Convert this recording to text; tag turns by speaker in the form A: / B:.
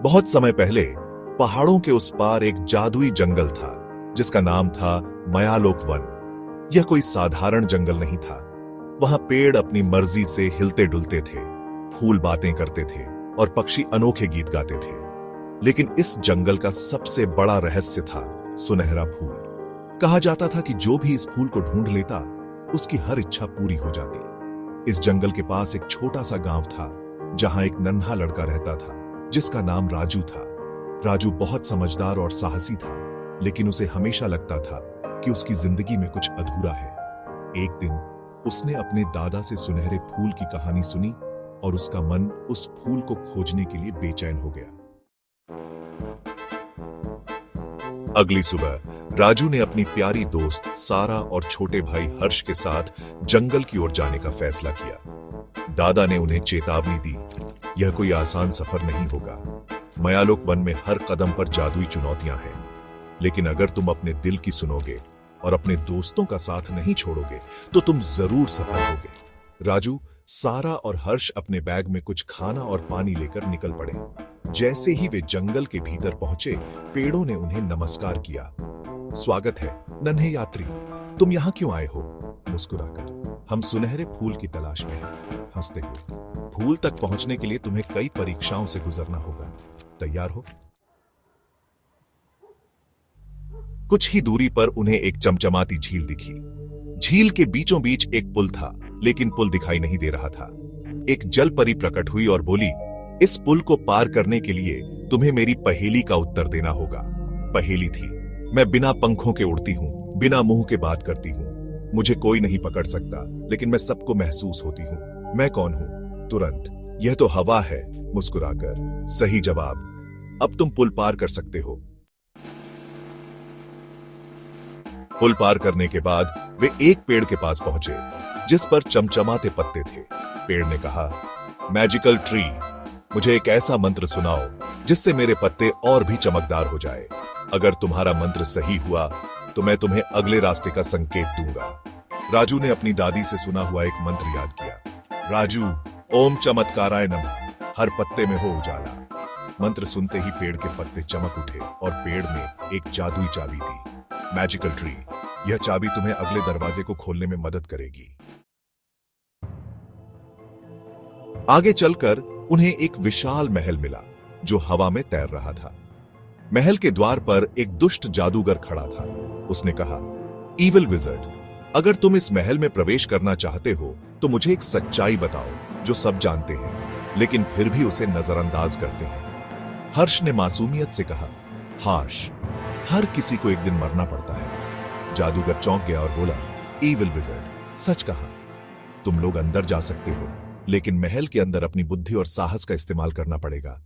A: बहुत समय पहले पहाड़ों के उस पार एक जादुई जंगल था जिसका नाम था मयालोक वन। यह कोई साधारण जंगल नहीं था। वहां पेड़ अपनी मर्जी से हिलते डुलते थे, फूल बातें करते थे और पक्षी अनोखे गीत गाते थे। लेकिन इस जंगल का सबसे बड़ा रहस्य था सुनहरा फूल। कहा जाता था कि जो भी इस फूल को ढूंढ लेता उसकी हर इच्छा पूरी हो जाती। इस जंगल के पास एक छोटा सा गांव था जहां एक नन्हा लड़का रहता था जिसका नाम राजू था। राजू बहुत समझदार और साहसी था, लेकिन उसे हमेशा लगता था कि उसकी जिंदगी में कुछ अधूरा है। एक दिन उसने अपने दादा से सुनहरे फूल की कहानी सुनी और उसका मन उस फूल को खोजने के लिए बेचैन हो गया। अगली सुबह राजू ने अपनी प्यारी दोस्त सारा और छोटे भाई हर्ष के साथ जंगल की ओर जाने का फैसला किया। दादा ने उन्हें चेतावनी दी, यह कोई आसान सफर नहीं होगा। मयालोक वन में हर कदम पर जादुई चुनौतियां हैं, लेकिन अगर तुम अपने दिल की सुनोगे और अपने दोस्तों का साथ नहीं छोड़ोगे तो तुम जरूर सफल होगे। राजू, सारा और हर्ष अपने बैग में कुछ खाना और पानी लेकर निकल पड़े। जैसे ही वे जंगल के भीतर पहुंचे, पेड़ों ने उन्हें नमस्कार किया। स्वागत है नन्हे यात्री, तुम यहाँ क्यों आए हो? मुस्कुराकर, हम सुनहरे फूल की तलाश में हैं। हंसते हुए, फूल तक पहुंचने के लिए तुम्हें कई परीक्षाओं से गुजरना होगा। तैयार हो? कुछ ही दूरी पर उन्हें एक चमचमाती झील दिखी। झील के बीचों बीच एक पुल था, लेकिन पुल दिखाई नहीं दे रहा था। एक जल परी प्रकट हुई और बोली, इस पुल को पार करने के लिए तुम्हें मेरी पहेली का उत्तर देना होगा। पहेली थी, मैं बिना पंखों के उड़ती हूँ, बिना मुंह के बात करती हूँ, मुझे कोई नहीं पकड़ सकता, लेकिन मैं सबको महसूस होती हूँ। मैं कौन हूँ? तुरंत, यह तो हवा है। मुस्कुराकर, सही जवाब। अब तुम पुल पार कर सकते हो। पुल पार करने के बाद वे एक पेड़ के पास पहुंचे जिस पर चमचमाते पत्ते थे। पेड़ ने कहा, मैजिकल ट्री, मुझे एक ऐसा मंत्र सुनाओ जिससे मेरे पत्ते और भी चमकदार हो जाए। अगर तुम्हारा मंत्र सही हुआ तो मैं तुम्हें अगले रास्ते का संकेत दूंगा। राजू ने अपनी दादी से सुना हुआ एक मंत्र याद किया। राजू, ओम चमत्काराय नमः, हर पत्ते में हो उजाला। मंत्र सुनते ही पेड़ के पत्ते चमक उठे और पेड़ में एक जादुई चाबी थी। मैजिकल ट्री, यह चाबी तुम्हें अगले दरवाजे को खोलने में मदद करेगी। आगे चलकर उन्हें एक विशाल महल मिला जो हवा में तैर रहा था। महल के द्वार पर एक दुष्ट जादूगर खड़ा था। उसने कहा, ईविल विजर्ड, अगर तुम इस महल में प्रवेश करना चाहते हो तो मुझे एक सच्चाई बताओ जो सब जानते हैं लेकिन फिर भी उसे नजरअंदाज करते हैं। हर्ष ने मासूमियत से कहा, हर्ष, हर किसी को एक दिन मरना पड़ता है। जादूगर चौंक गया और बोला, ईविल विजर्ड, सच कहा। तुम लोग अंदर जा सकते हो, लेकिन महल के अंदर अपनी बुद्धि और साहस का इस्तेमाल करना पड़ेगा।